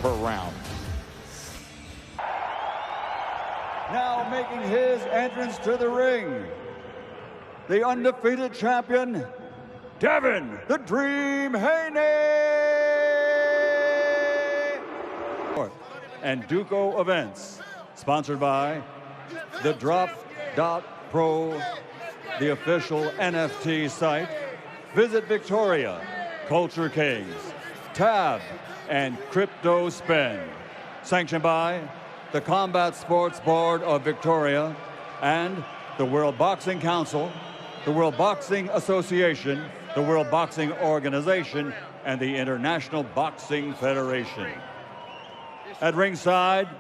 per round. Now making his entrance to the ring, the undefeated champion, Devin the Dream Haney. And Duco Events, sponsored by the Drop.Pro, the official NFT site. Visit Victoria, Culture Kings, Tab, and Crypto Spend. Sanctioned by the Combat Sports Board of Victoria and the World Boxing Council, the World Boxing Association, the World Boxing Organization, and the International Boxing Federation. At ringside,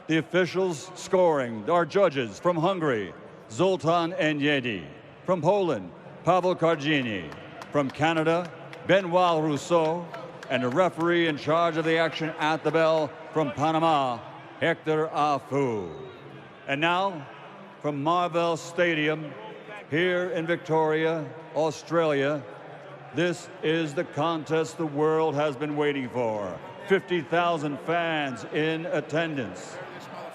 the officials scoring, our judges from Hungary, Zoltan Enyedi, from Poland, Pavel Kargini, from Canada, Benoit Rousseau, and the referee in charge of the action at the bell from Panama, Hector Afu. And now, from Marvell Stadium, here in Victoria, Australia, this is the contest the world has been waiting for. 50,000 fans in attendance.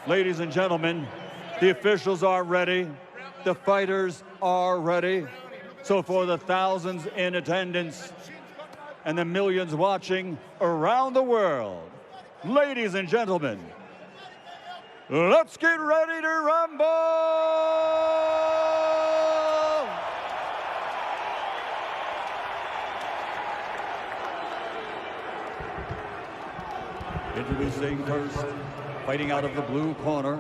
Ladies and gentlemen, the officials are ready. The fighters are ready. So for the thousands in attendance and the millions watching around the world, ladies and gentlemen, let's get ready to rumble! Introducing first, fighting out of the blue corner,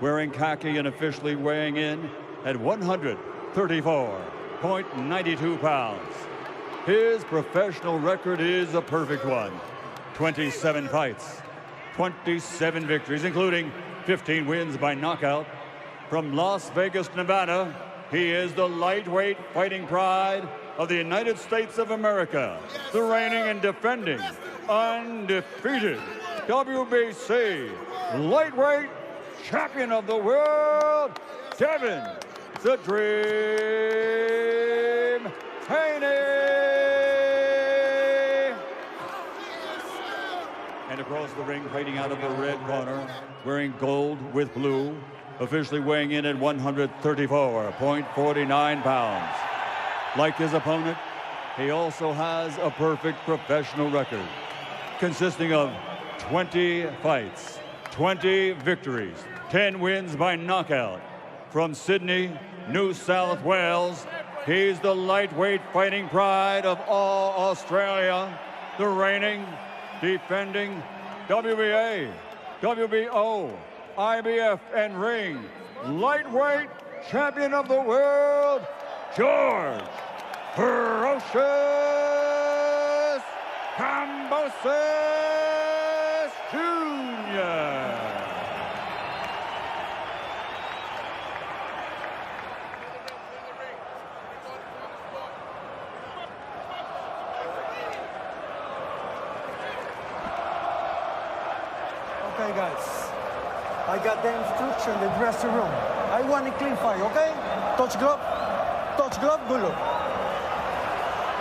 wearing khaki and officially weighing in at 134.92 pounds. His professional record is a perfect one. 27 fights, 27 victories, including 15 wins by knockout. From Las Vegas, Nevada, he is the lightweight fighting pride of the United States of America, the reigning and defending undefeated WBC lightweight champion of the world, Devin the Dream Haney. And across the ring, fighting out of the red corner, wearing gold with blue, officially weighing in at 134.49 pounds. Like his opponent, he also has a perfect professional record, consisting of 20 fights, 20 victories, 10 wins by knockout. From Sydney, New South Wales, he's the lightweight fighting pride of all Australia, the reigning, defending WBA, WBO, IBF, and ring lightweight champion of the world, George Ferocious Kambosos Jr. Okay, guys. I got the instruction, the dressing room. I want a clean fight, okay? Touch glove, good look.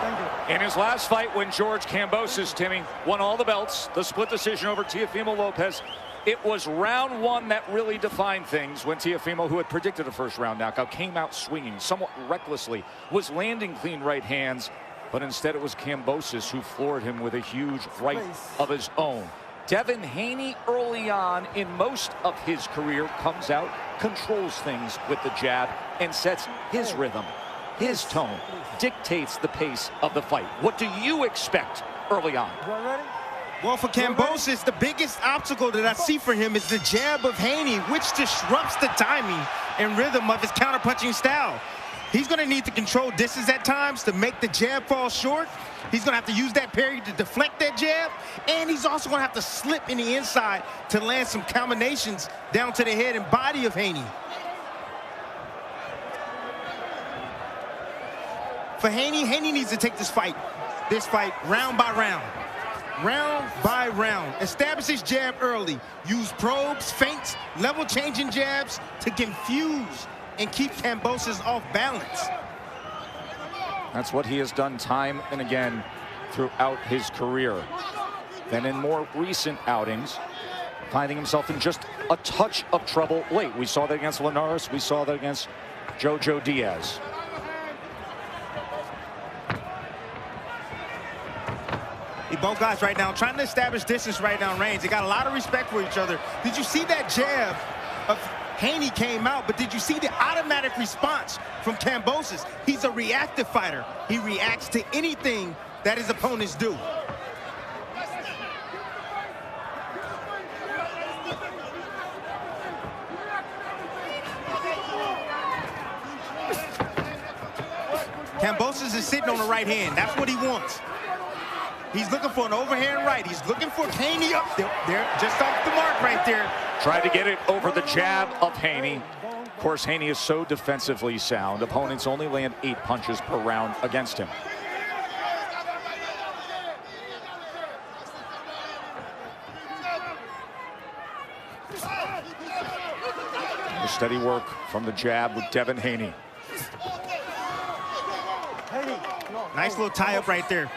Thank you. In his last fight, when George Kambosos, Timmy, won all the belts, the split decision over Teofimo Lopez, it was round one that really defined things when Teofimo, who had predicted a first-round knockout, came out swinging somewhat recklessly, was landing clean right hands, but instead it was Kambosos who floored him with a huge right of his own. Devin Haney, early on in most of his career, comes out, controls things with the jab, and sets his rhythm, his tone, dictates the pace of the fight. What do you expect early on? Well, for Kambosos, the biggest obstacle that I see for him is the jab of Haney, which disrupts the timing and rhythm of his counterpunching style. He's going to need to control distance at times to make the jab fall short. He's going to have to use that parry to deflect that jab. And he's also going to have to slip in the inside to land some combinations down to the head and body of Haney. For Haney, Haney needs to take this fight round by round. Round by round. Establish his jab early. Use probes, feints, level-changing jabs to confuse and keep Kambosos off balance. That's what he has done time and again throughout his career. than in more recent outings, finding himself in just a touch of trouble late. We saw that against Linares. We saw that against Jojo Diaz. Both guys right now trying to establish distance right now in range. They got a lot of respect for each other. Did you see that jab of Haney came out, but did you see the automatic response from Kambosos? He's a reactive fighter. He reacts to anything that his opponents do. Kambosos is sitting on the right hand. That's what he wants. He's looking for an overhand right. He's looking for Haney up there, just off the mark right there. Tried to get it over the jab of Haney. Of course, Haney is so defensively sound. Opponents only land 8 punches per round against him. The steady work from the jab with Devin Haney. Nice little tie-up right there.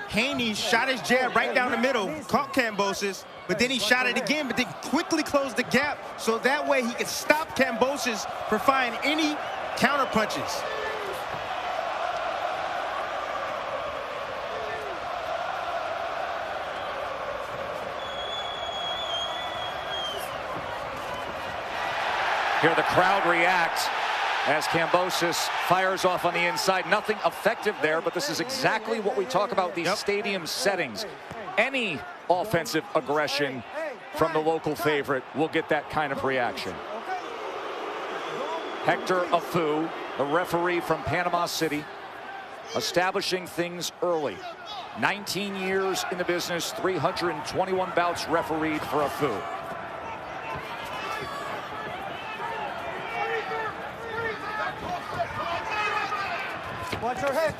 Haney shot his jab right down the middle, caught Kambosos, but then he shot it again, but then quickly closed the gap so that way he could stop Kambosos from firing any counter punches. Here the crowd reacts as Kambosos fires off on the inside. Nothing effective there, but this is exactly what we talk about, these stadium settings. Any offensive aggression from the local favorite will get that kind of reaction. Hector Afu, the referee from Panama City, establishing things early. 19 years in the business, 321 bouts refereed for Afu. Watch your head.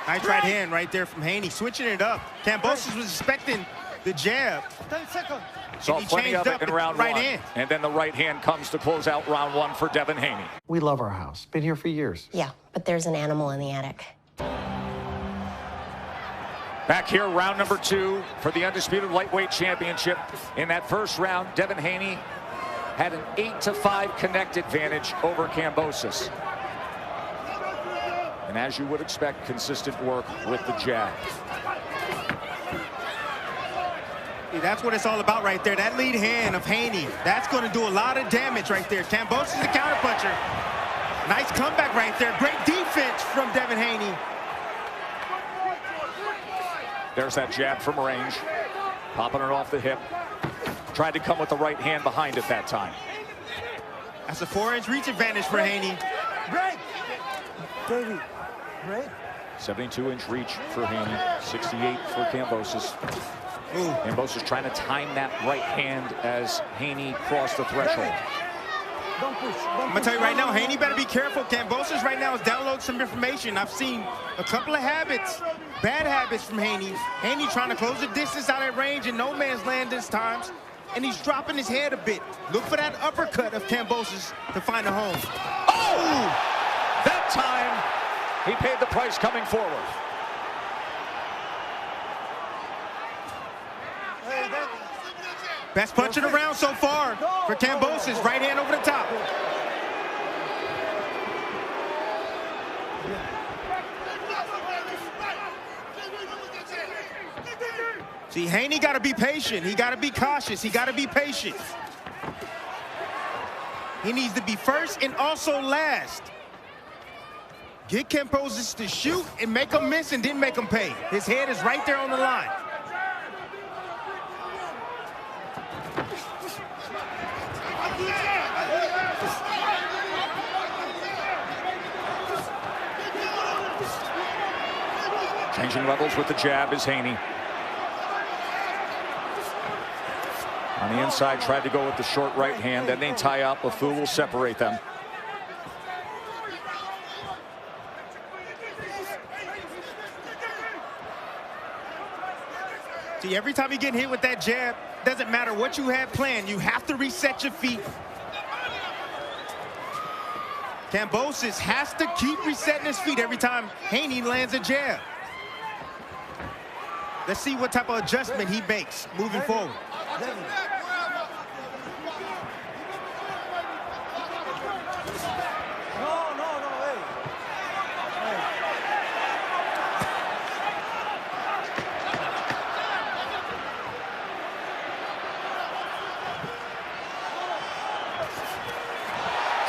Nice right hand right there from Haney, switching it up. Kambosos was expecting the jab. 10 seconds. Saw plenty of it in round one. And then the right hand comes to close out round one for Devin Haney. We love our house. Been here for years. Yeah, but there's an animal in the attic. Back here, round number 2 for the undisputed lightweight championship. In that first round, Devin Haney had an 8-5 connect advantage over Kambosos. And as you would expect, consistent work with the jab. That's what it's all about right there. That lead hand of Haney, that's going to do a lot of damage right there. Kambosos is a counterpuncher. Nice comeback right there. Great defense from Devin Haney. There's that jab from range. Popping it off the hip. Tried to come with the right hand behind it that time. That's a 4-inch reach advantage for Haney. Break. Davey. Break. 72-inch reach for Haney. 68 for Kambosos. Kambosos trying to time that right hand as Haney crossed the threshold. Don't push. I'm gonna tell you right now, Haney better be careful. Kambosos right now is downloading some information. I've seen a couple of habits, bad habits from Haney. Haney trying to close the distance out at range in no man's land this time, and he's dropping his head a bit. Look for that uppercut of Kambosos to find a home. Oh! That time, he paid the price coming forward. Best punch of the round so far for Kambosos. Right hand over the top. See, Haney got to be patient. He got to be cautious. He got to be patient. He needs to be first and also last. Get Kambosos to shoot and make him miss and then make him pay. His head is right there on the line. Changing levels with the jab is Haney. On the inside, tried to go with the short right hand. Then they tie up. Afu will separate them. See, every time you get hit with that jab, doesn't matter what you had planned, you have to reset your feet. Kambosos has to keep resetting his feet every time Haney lands a jab. Let's see what type of adjustment he makes moving forward. Devin. No, hey.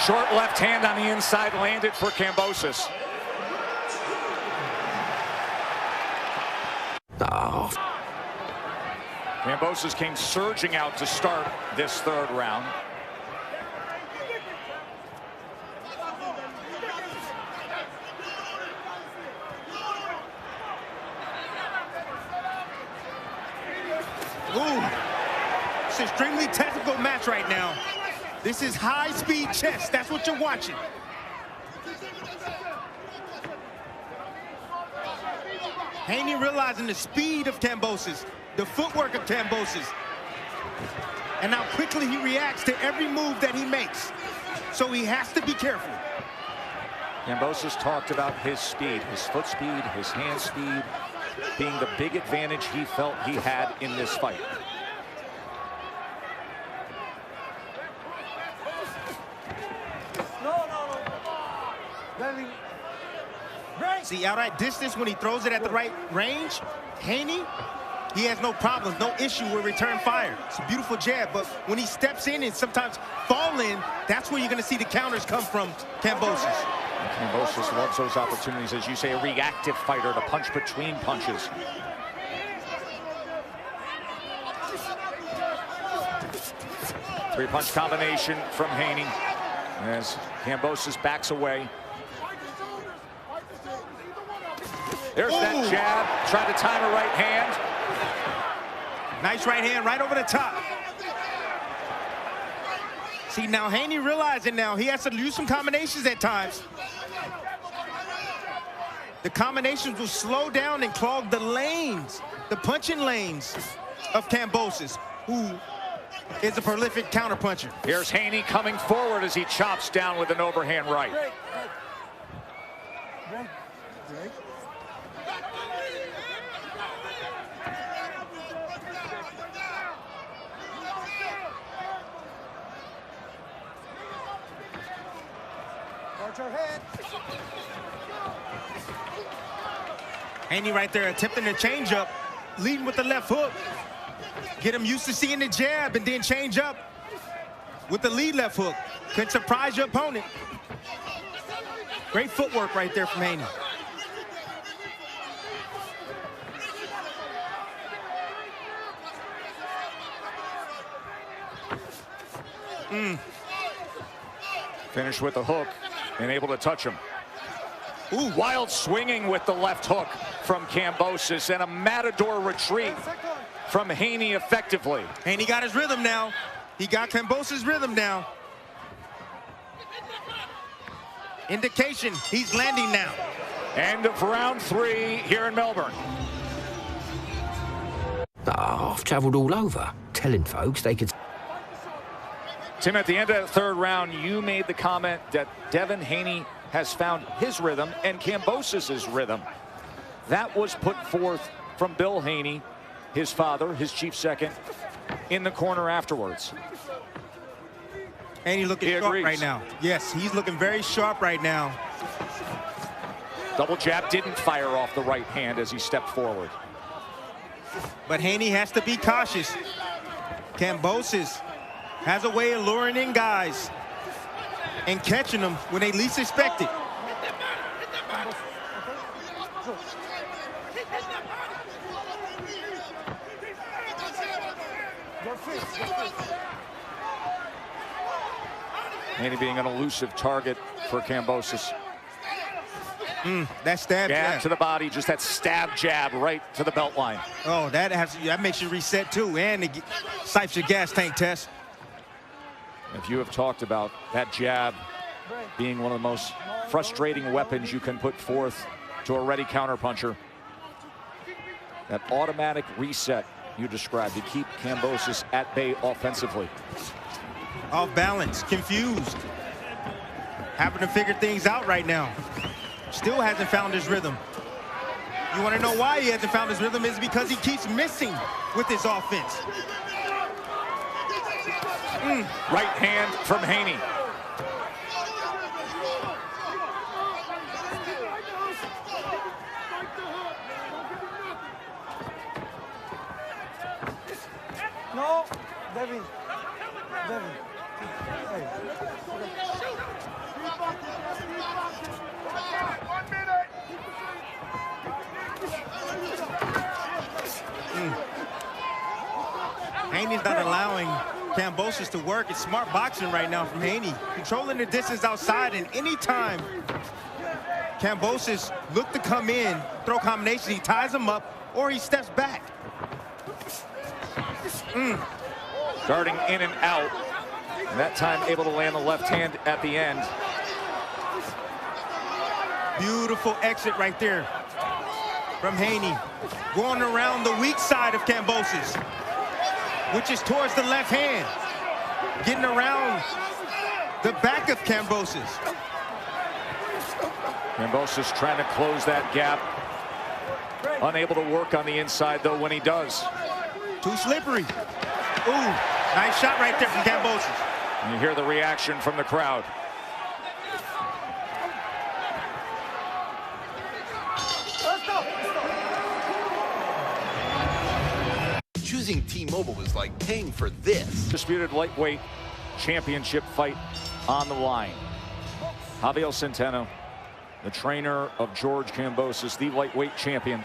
Short left hand on the inside landed for Kambosos. Kambosos came surging out to start this third round. Ooh, it's an extremely technical match right now. This is high-speed chess. That's what you're watching. Haney realizing the speed of Kambosos, the footwork of Kambosos, and how quickly he reacts to every move that he makes. So he has to be careful. Kambosos talked about his speed, his foot speed, his hand speed, being the big advantage he felt he had in this fight. No. Devin. Break. See, out at distance when he throws it at the right range, Haney, he has no problems, no issue with return fire. It's a beautiful jab, but when he steps in and sometimes fall in, that's where you're going to see the counters come from Kambosos. Kambosos loves those opportunities, as you say, a reactive fighter to punch between punches. Three-punch combination from Haney as Kambosos backs away. There's that jab, trying to time a right hand. Nice right hand right over the top. See, now Haney realizing now he has to use some combinations at times. The combinations will slow down and clog the lanes, the punching lanes of Kambosos, who is a prolific counterpuncher. Here's Haney coming forward as he chops down with an overhand right. Break. Watch your head. Haney right there attempting to change up, leading with the left hook. Get him used to seeing the jab and then change up with the lead left hook. Can surprise your opponent. Great footwork right there from Haney. Finish with the hook and able to touch him. Ooh, wild swinging with the left hook from Kambosos and a matador retreat from Haney effectively. Haney got his rhythm now. He got Kambosos' rhythm now. Indication he's landing now. End of round 3 here in Melbourne. I've travelled all over, telling folks they could... Tim, at the end of the third round, you made the comment that Devin Haney has found his rhythm and Kambosos' rhythm. That was put forth from Bill Haney, his father, his chief second, in the corner afterwards. Haney looking sharp right now. Yes, he's looking very sharp right now. Double jab didn't fire off the right hand as he stepped forward. But Haney has to be cautious. Kambosos has a way of luring in guys and catching them when they least expect it. Haney being an elusive target for Kambosos. That stab jab to the body, just that stab jab right to the belt line. Oh, that makes you reset too, and it sipes your gas tank, Tess. If you have talked about that jab being one of the most frustrating weapons you can put forth to a ready counterpuncher, that automatic reset you described to keep Kambosos at bay offensively. Off balance, confused, having to figure things out right now. Still hasn't found his rhythm. You want to know why he hasn't found his rhythm? Is because he keeps missing with his offense. Right hand from Haney. No, Devin. Devin. Hey. Haney's not allowing Kambosos to work. It's smart boxing right now from Haney. Controlling the distance outside, and anytime Kambosos look to come in, throw combinations, he ties him up or he steps back. Darting in and out. And that time able to land the left hand at the end. Beautiful exit right there from Haney. Going around the weak side of Kambosos, which is towards the left hand. Getting around the back of Kambosos. Kambosos trying to close that gap. Unable to work on the inside, though, when he does. Too slippery. Ooh, nice shot right there from Kambosos. And you hear the reaction from the crowd. Choosing T-Mobile is like paying for this. Disputed lightweight championship fight on the line. Javier Centeno, the trainer of George Kambosos, the lightweight champion,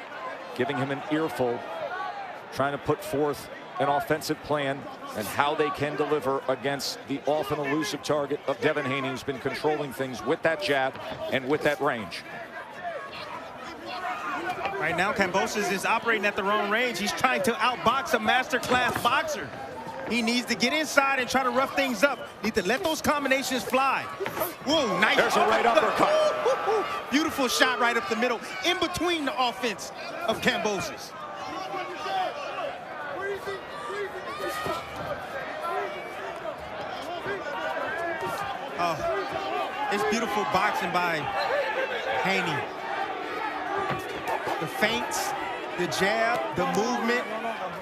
giving him an earful, trying to put forth an offensive plan and how they can deliver against the often elusive target of Devin Haney, who's been controlling things with that jab and with that range. Right now, Kambosos is operating at the wrong range. He's trying to outbox a masterclass boxer. He needs to get inside and try to rough things up. Need to let those combinations fly. Whoa, nice. There's a right uppercut. Beautiful shot right up the middle, in between the offense of Kambosos. Oh, it's beautiful boxing by Haney. The feints, the jab, the movement,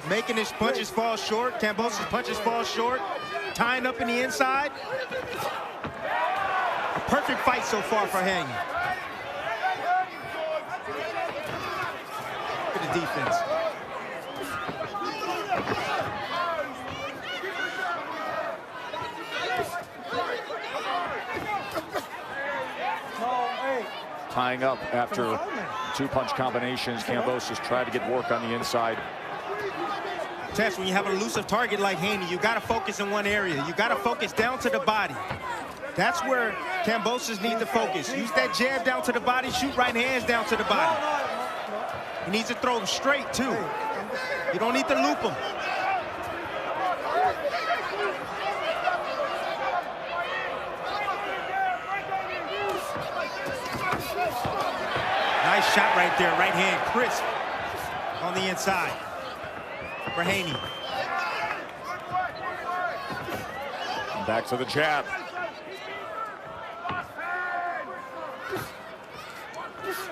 making his punches fall short. Kambosos' punches fall short, tying up in the inside. A perfect fight so far for Haney. Look at the defense. Tying up after two-punch combinations. Kambosos tried to get work on the inside. Tess, when you have an elusive target like Haney, you got to focus in one area. You got to focus down to the body. That's where Kambosos needs to focus. Use that jab down to the body, shoot right hands down to the body. He needs to throw them straight, too. You don't need to loop them. Nice shot right there, right hand, crisp on the inside for Haney. Back to the jab.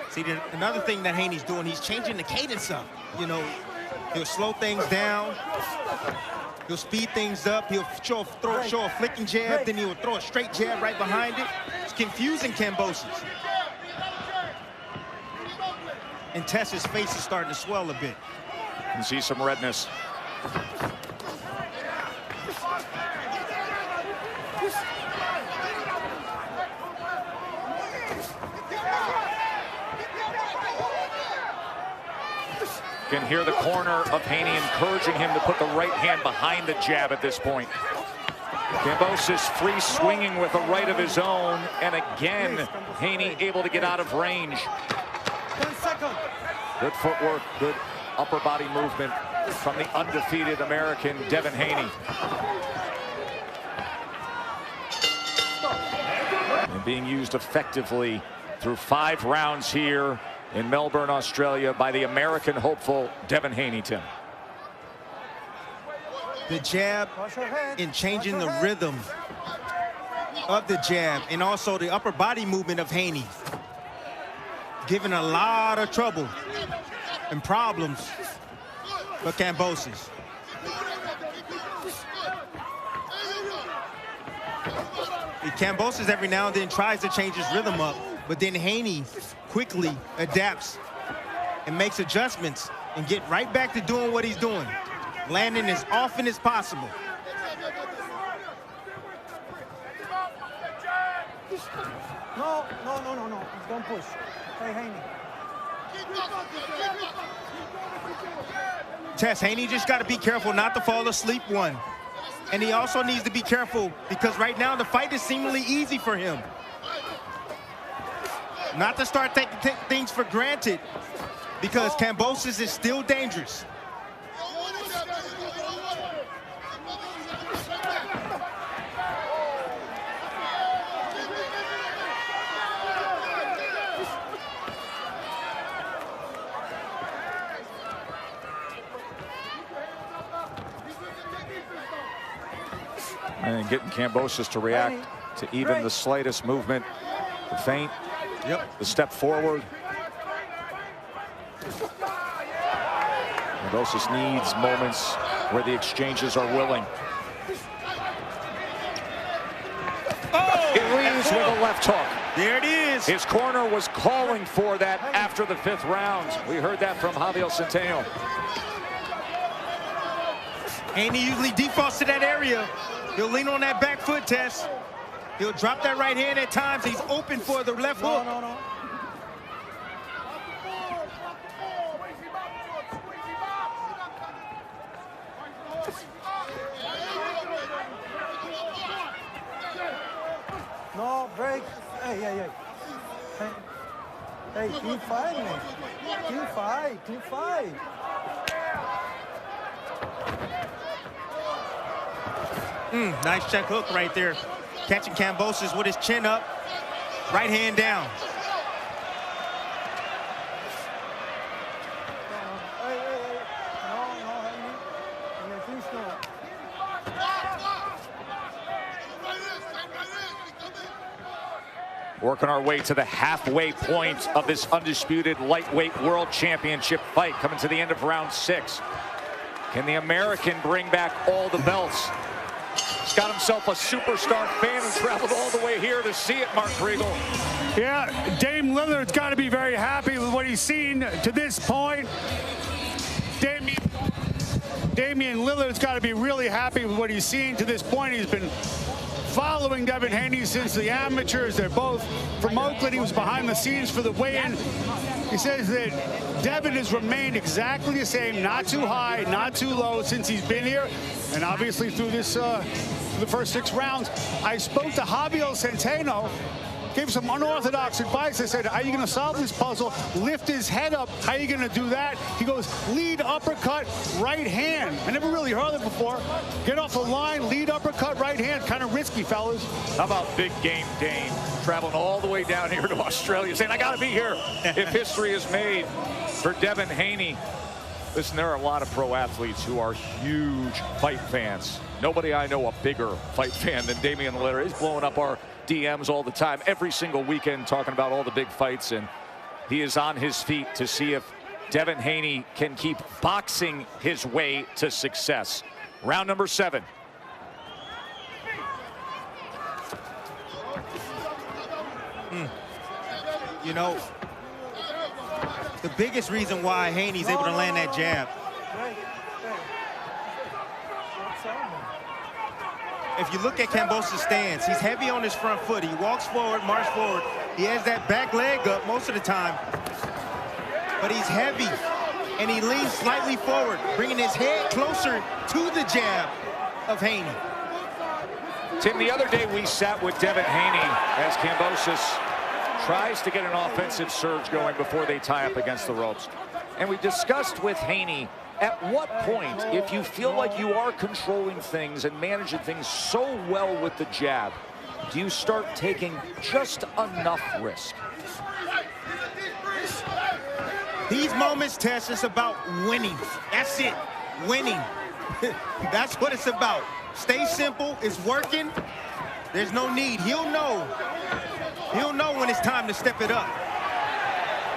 See, another thing that Haney's doing, he's changing the cadence up. You know, he'll slow things down, he'll speed things up, he'll show a flicking jab, then he'll throw a straight jab right behind it. It's confusing Kambosos. And Tess's face is starting to swell a bit. You can see some redness. You can hear the corner of Haney encouraging him to put the right hand behind the jab at this point. Kambosos free swinging with a right of his own, and again, Haney able to get out of range. 10 seconds. Good footwork, good upper body movement from the undefeated American Devin Haney. And being used effectively through 5 rounds here in Melbourne, Australia by the American hopeful Devin Haney, Tim. The jab and changing the rhythm of the jab, and also the upper body movement of Haney. Giving a lot of trouble and problems for Kambosos. Kambosos every now and then tries to change his rhythm up, but then Haney quickly adapts and makes adjustments and get right back to doing what he's doing, landing as often as possible. No. Don't push. Hey, Haney. Tess, Haney just got to be careful not to fall asleep one. And he also needs to be careful because right now the fight is seemingly easy for him. Not to start taking things for granted because Kambosos is still dangerous. And getting Kambosos to react to even the slightest movement, the feint, the step forward. Kambosos needs moments where the exchanges are willing. He leads with a left hook. There it is. His corner was calling for that after the 5th round. We heard that from Javier Centeno. Haney usually defaults to that area. He'll lean on that back foot, Tess. He'll drop that right hand at times. He's open for the left hook. No. No, break. Hey. Hey, clean fight, man. Clean fight. Nice check hook right there. Catching Kambosos with his chin up. Right hand down. Hey. No, Haney. Please no. Working our way to the halfway point of this undisputed lightweight world championship fight, coming to the end of round 6. Can the American bring back all the belts? He's got himself a superstar fan who traveled all the way here to see it, Mark Kriegel. Yeah, Dame Lillard's got to be very happy with what he's seen to this point. Damian Lillard's got to be really happy with what he's seen to this point. He's been following Devin Haney since the amateurs. They're both from Oakland. He was behind the scenes for the weigh-in. He says that Devin has remained exactly the same, not too high, not too low since he's been here. And obviously through this, the first 6 rounds, I spoke to Javier Centeno, gave some unorthodox advice. I said, are you going to solve this puzzle? Lift his head up. How are you going to do that? He goes, lead uppercut, right hand. I never really heard it before. Get off the line, lead uppercut, right hand. Kind of risky, fellas. How about big game Dane traveling all the way down here to Australia, saying, I got to be here if history is made for Devin Haney. Listen, there are a lot of pro athletes who are huge fight fans. Nobody I know a bigger fight fan than Damian Lillard. He's blowing up our DMs all the time, every single weekend, talking about all the big fights, and he is on his feet to see if Devin Haney can keep boxing his way to success. Round number 7. You know, the biggest reason why Haney's able to land that jab, if you look at Kambosos' stance, he's heavy on his front foot. He walks forward, march forward. He has that back leg up most of the time, but he's heavy, and he leans slightly forward, bringing his head closer to the jab of Haney. Tim, the other day we sat with Devin Haney as Kambosos tries to get an offensive surge going before they tie up against the ropes. And we discussed with Haney, at what point, if you feel like you are controlling things and managing things so well with the jab, do you start taking just enough risk? These moments, Tess, it's about winning. That's it, winning. That's what it's about. Stay simple, it's working. There's no need. He'll know when it's time to step it up.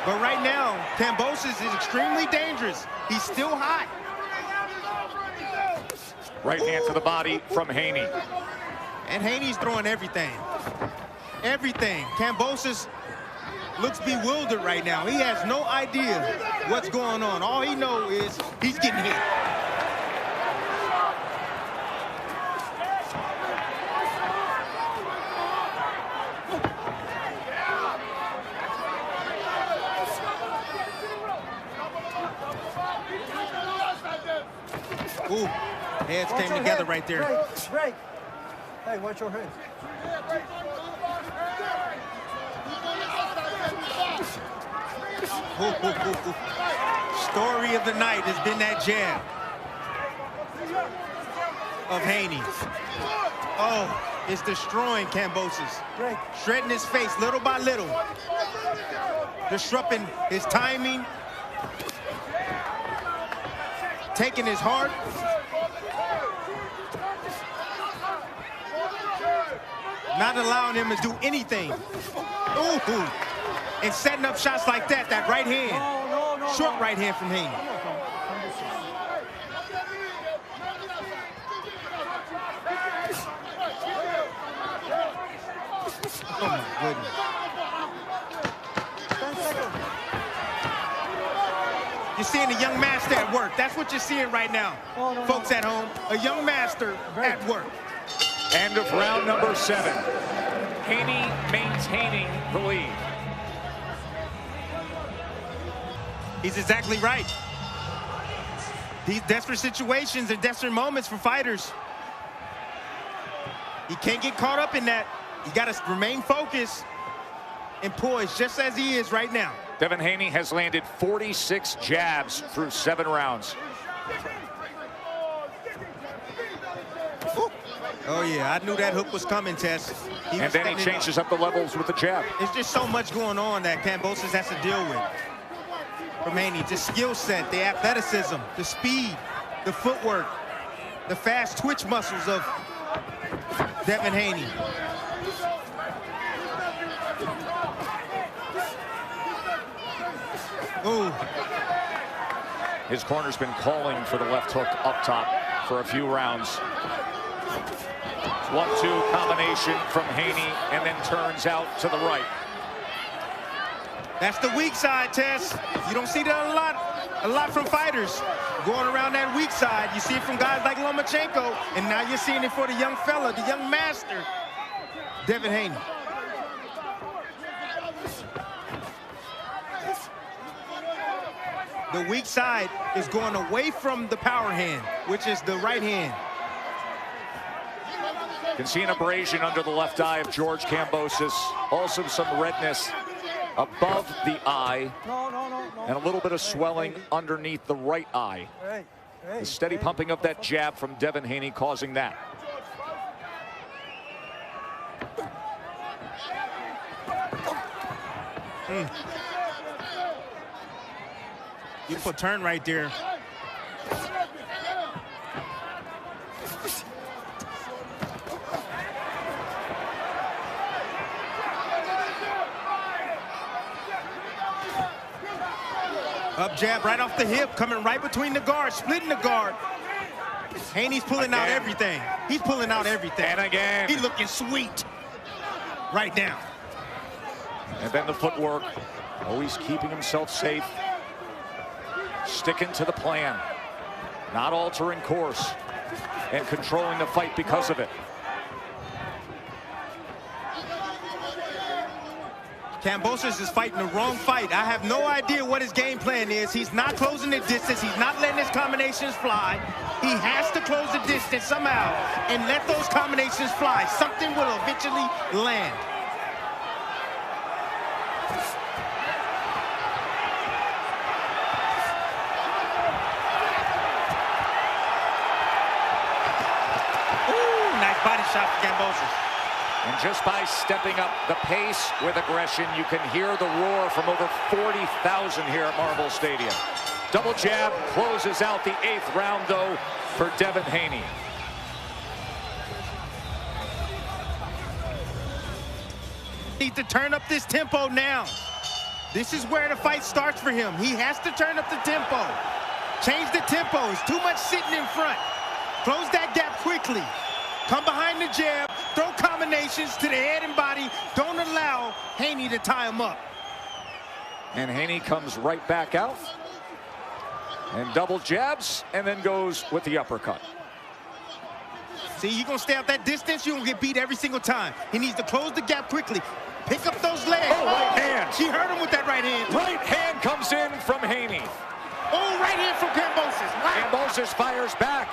But right now, Kambosos is extremely dangerous. He's still hot. Right hand to the body from Haney. And Haney's throwing everything. Everything. Kambosos looks bewildered right now. He has no idea what's going on. All he knows is he's getting hit. Ooh, heads came together right there. Break. Hey, watch your head. Story of the night has been that jab of Haney. Oh, it's destroying Kambosos. Shredding his face little by little. Disrupting his timing. Taking his heart. Not allowing him to do anything. Ooh. And setting up shots like that right hand. Short right hand from Haney. Oh my goodness. You're seeing a young master at work. That's what you're seeing right now, folks at home. A young master at work. End of round number 7. Haney maintaining the lead. He's exactly right. These desperate situations and desperate moments for fighters. You can't get caught up in that. You got to remain focused and poised just as he is right now. Devin Haney has landed 46 jabs through 7 rounds. Ooh. Oh, yeah, I knew that hook was coming, Tess. And then he changes up the levels with the jab. There's just so much going on that Kambosos has to deal with. From Haney, the skill set, the athleticism, the speed, the footwork, the fast twitch muscles of Devin Haney. Ooh. His corner's been calling for the left hook up top for a few rounds. 1-2 combination from Haney and then turns out to the right. That's the weak side, Tess. You don't see that a lot from fighters. Going around that weak side, you see it from guys like Lomachenko, and now you're seeing it for the young fella, the young master, Devin Haney. The weak side is going away from the power hand, which is the right hand. You can see an abrasion under the left eye of George Kambosos. Also some redness above the eye. And a little bit of swelling underneath the right eye. The steady pumping of that jab from Devin Haney causing that. Beautiful turn right there. Up jab right off the hip, coming right between the guards, splitting the guard. Haney's pulling out everything. He's pulling out everything. And again. He's looking sweet right now. And then the footwork, always keeping himself safe. Sticking to the plan. Not altering course. And controlling the fight because of it. Kambosos is fighting the wrong fight. I have no idea what his game plan is. He's not closing the distance. He's not letting his combinations fly. He has to close the distance somehow and let those combinations fly. Something will eventually land. Ooh, nice body shot for Kambosos. And just by stepping up the pace with aggression, you can hear the roar from over 40,000 here at Marvel Stadium. Double jab closes out the 8th round, though, for Devin Haney. Need to turn up this tempo now. This is where the fight starts for him. He has to turn up the tempo. Change the tempo. It's too much sitting in front. Close that gap quickly. Come behind the jab. Throw combinations to the head and body. Don't allow Haney to tie him up. And Haney comes right back out. And double jabs, and then goes with the uppercut. See, you're going to stay out that distance, you're going to get beat every single time. He needs to close the gap quickly. Pick up those legs. Oh, right hand. He hurt him with that right hand. Right hand comes in from Haney. Oh, right hand from Kambosos. Wow. Kambosos fires back.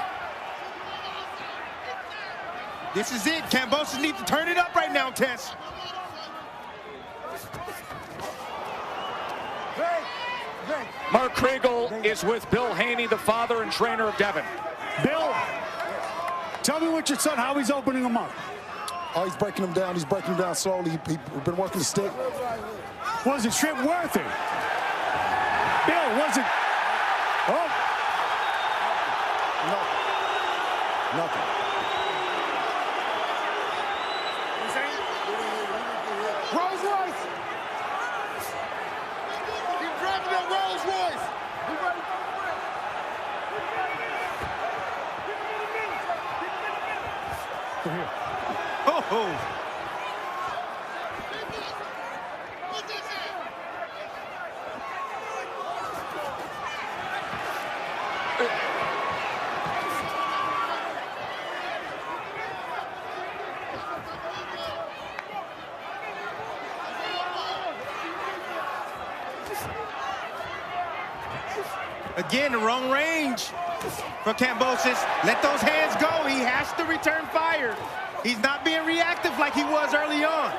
This is it. Kambosos needs to turn it up right now, Tess. Mark Kriegel is with Bill Haney, the father and trainer of Devin. Bill, tell me what your son, how he's opening him up. Oh, he's breaking him down. He's breaking him down slowly. He's been working the stick. Was the trip worth it? Bill, was it? Oh. Nothing. Rolls Royce! He's driving that Rolls Royce! Oh. Again, the wrong range for Kambosos. Let those hands go. He has to return fire. He's not being reactive like he was early on.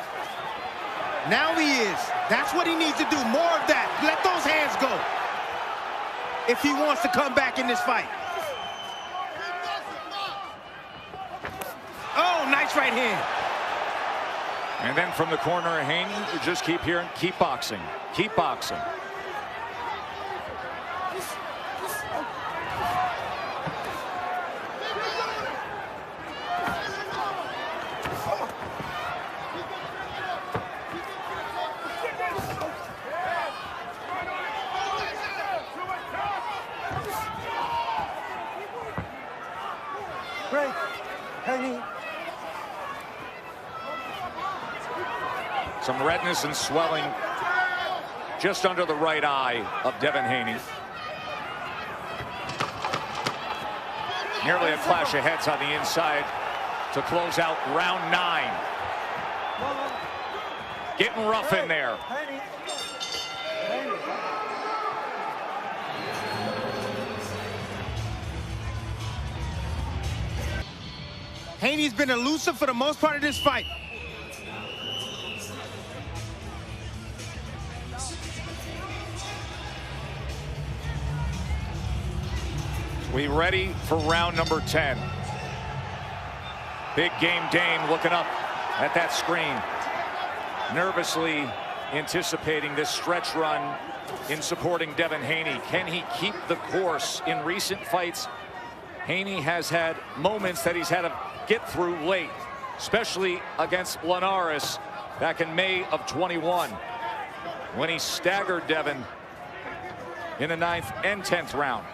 Now he is. That's what he needs to do. More of that. Let those hands go if he wants to come back in this fight. Oh, nice right hand. And then from the corner of Haney, you just keep hearing, keep boxing, keep boxing. Great. Haney. Some redness and swelling just under the right eye of Devin Haney. Nearly a clash of heads on the inside to close out round 9. Getting rough in there. Haney. Haney's been elusive for the most part of this fight. We ready for round number 10. Big Game Dane looking up at that screen, nervously anticipating this stretch run in supporting Devin Haney. Can he keep the course? In recent fights, Haney has had moments that he's had to get through late, especially against Linares back in May of 21, when he staggered Devin in the 9th and 10th round.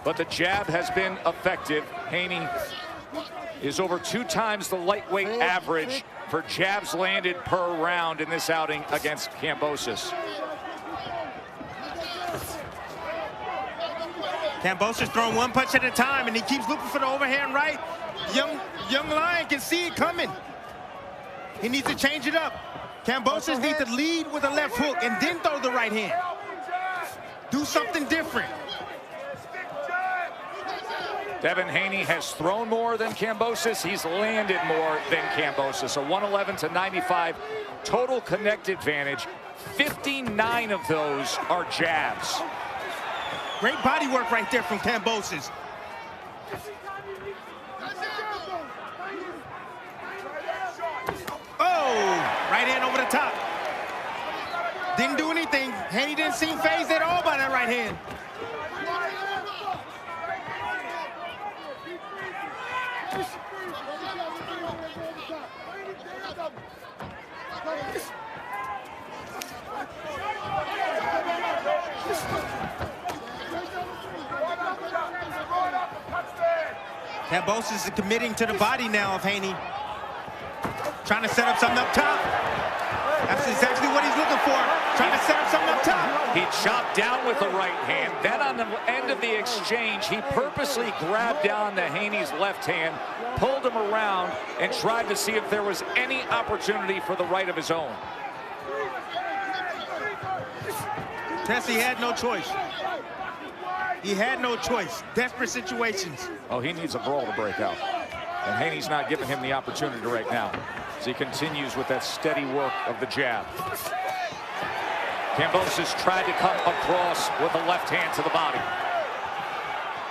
But the jab has been effective. Haney is over 2 times the lightweight average for jabs landed per round in this outing against Kambosos. Kambosos throwing one punch at a time, and he keeps looking for the overhand right. Young Lion can see it coming. He needs to change it up. Kambosos needs to lead with a left hook and then throw the right hand. Do something different. Devin Haney has thrown more than Kambosos. He's landed more than Kambosos. A 111-95 total connect advantage. 59 of those are jabs. Great body work right there from Kambosos. Oh, right hand over the top. Didn't do anything. Haney didn't seem fazed at all by that right hand. Kambosos is committing to the body now of Haney. Trying to set up something up top. That's exactly what he's looking for. Trying to set up something up top. He chopped down with the right hand. Then on the end of the exchange, he purposely grabbed down to Haney's left hand, pulled him around, and tried to see if there was any opportunity for the right of his own. Tessie had no choice. He had no choice. Desperate situations. Oh, he needs a brawl to break out. And Haney's not giving him the opportunity right now, as he continues with that steady work of the jab. Kambosos tried to come across with the left hand to the body.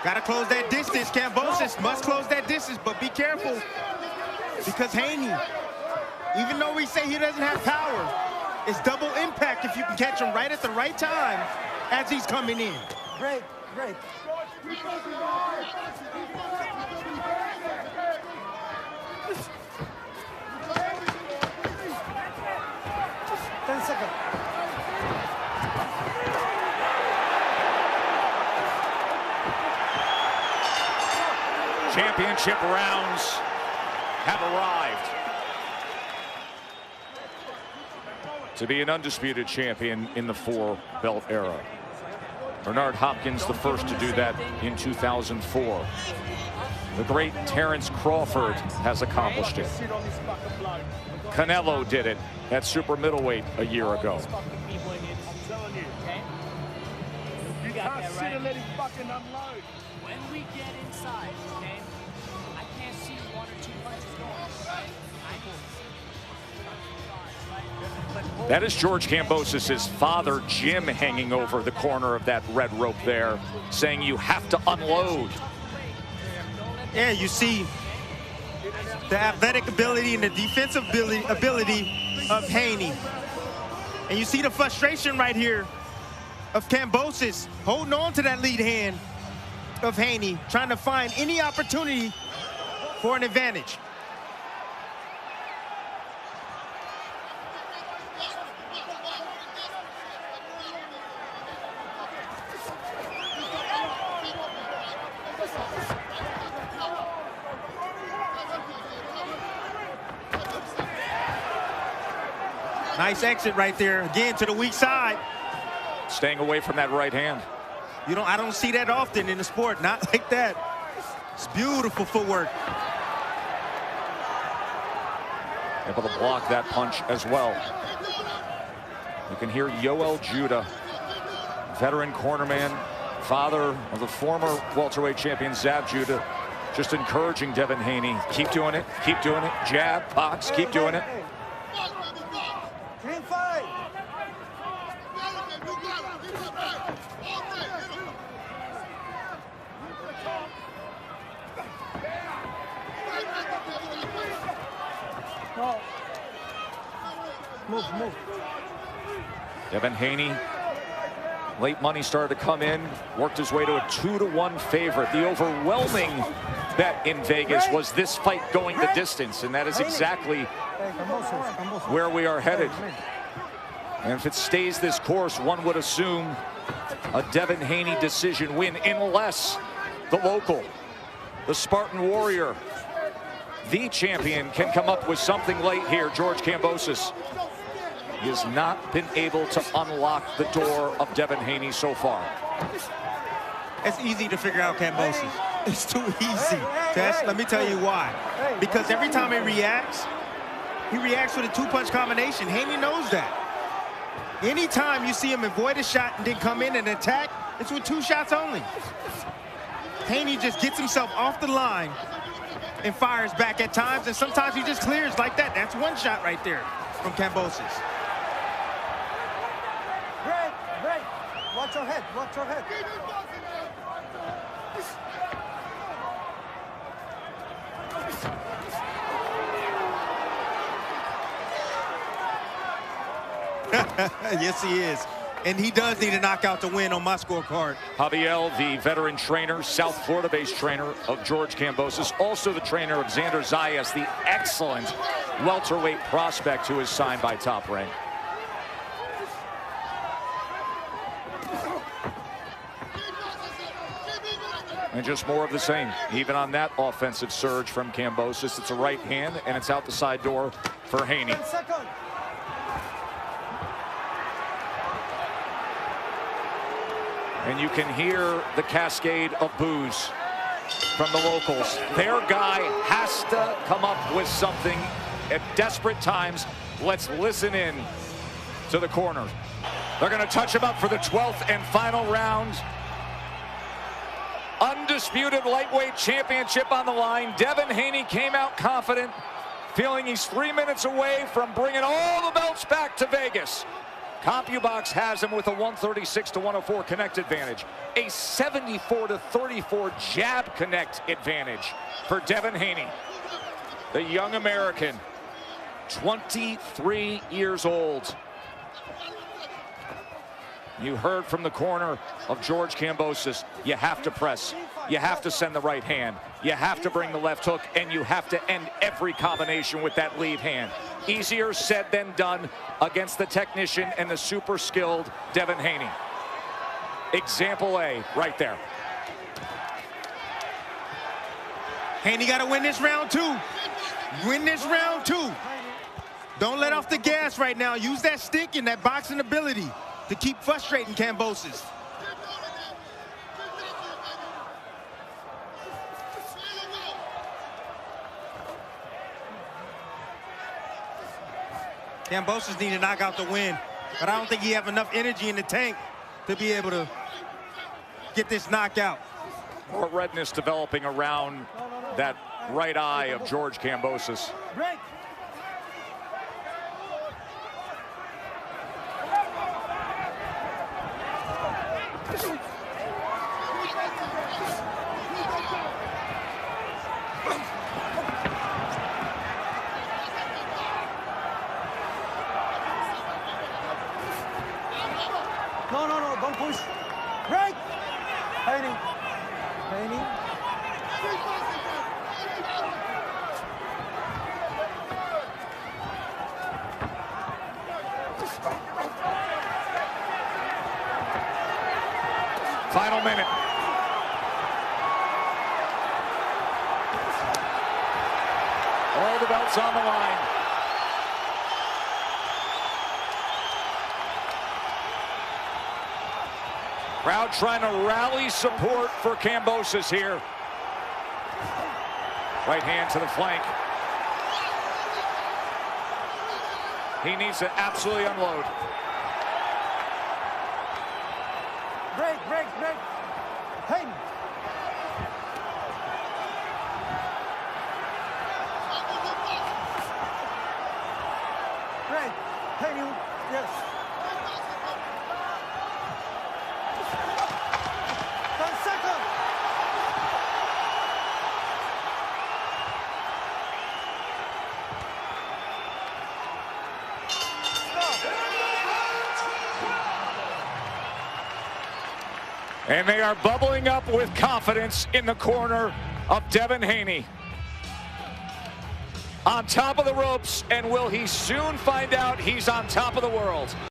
Got to close that distance. Kambosos must close that distance, but be careful, because Haney, even though we say he doesn't have power, it's double impact if you can catch him right at the right time as he's coming in. Great, great. 10 seconds. Championship rounds have arrived. To be an undisputed champion in the 4-belt era. Bernard Hopkins, the first to do that in 2004. The great Terrence Crawford has accomplished it. Canelo did it at super middleweight a year ago. You got that right. When we get inside, okay, I can't see 1 or 2 punches going. That is George Kambosos' father, Jim, hanging over the corner of that red rope there, saying you have to unload. Yeah, you see the athletic ability and the defensive ability of Haney. And you see the frustration right here of Kambosos holding on to that lead hand of Haney, trying to find any opportunity for an advantage. Nice exit right there, again to the weak side. Staying away from that right hand. I don't see that often in the sport, not like that. It's beautiful footwork. Able to block that punch as well. You can hear Yoel Judah, veteran cornerman, father of the former welterweight champion Zab Judah, just encouraging Devin Haney. Keep doing it, keep doing it. Jab, box, keep doing it. Clean fight. Move. Devin Haney, late money started to come in, worked his way to a 2-to-1 favorite. The overwhelming bet in Vegas was this fight going the distance, and that is exactly where we are headed. And if it stays this course, one would assume a Devin Haney decision win, unless the local, the Spartan Warrior, the champion, can come up with something late here. George Kambosos. He has not been able to unlock the door of Devin Haney so far. It's easy to figure out Kambosos. It's too easy. Tess, let me tell you why. Because every time he reacts with a 2-punch combination. Haney knows that. Anytime you see him avoid a shot and then come in and attack, it's with 2 shots only. Haney just gets himself off the line and fires back at times, and sometimes he just clears like that. That's 1 shot right there from Kambosos. Great. Watch your head, watch your head. Yes, he is. And he does need a knockout to win on my scorecard. Javier, the veteran trainer, South Florida-based trainer of George Kambosos, also the trainer of Xander Zayas, the excellent welterweight prospect who is signed by Top Rank. And just more of the same. Even on that offensive surge from Kambosos, it's a right hand, and it's out the side door for Haney. 10 seconds. And you can hear the cascade of boos from the locals. Their guy has to come up with something at desperate times. Let's listen in to the corner. They're going to touch him up for the 12th and final round. Undisputed lightweight championship on the line. Devin Haney came out confident, feeling he's 3 minutes away from bringing all the belts back to Vegas. CompuBox has him with a 136-104 connect advantage, a 74-34 jab connect advantage for Devin Haney, the young American, 23 years old. You heard from the corner of George Kambosos, you have to press, you have to send the right hand, you have to bring the left hook, and you have to end every combination with that lead hand. Easier said than done against the technician and the super skilled Devin Haney. Example A right there. Haney got to win this round too. Win this round too. Don't let off the gas right now. Use that stick and that boxing ability to keep frustrating Kambosos. Kambosos need to knock out the win, but I don't think he have enough energy in the tank to be able to get this knockout. More redness developing around that right eye of George Kambosos. Break. No, don't push. Break. Haney. Haney. Final minute. All the belts on the line. Crowd trying to rally support for Kambosos here. Right hand to the flank. He needs to absolutely unload. Break. Haney. Break. Haney. Yes. 10 seconds. And they are bubbling up with confidence in the corner of Devin Haney. On top of the ropes, and will he soon find out he's on top of the world?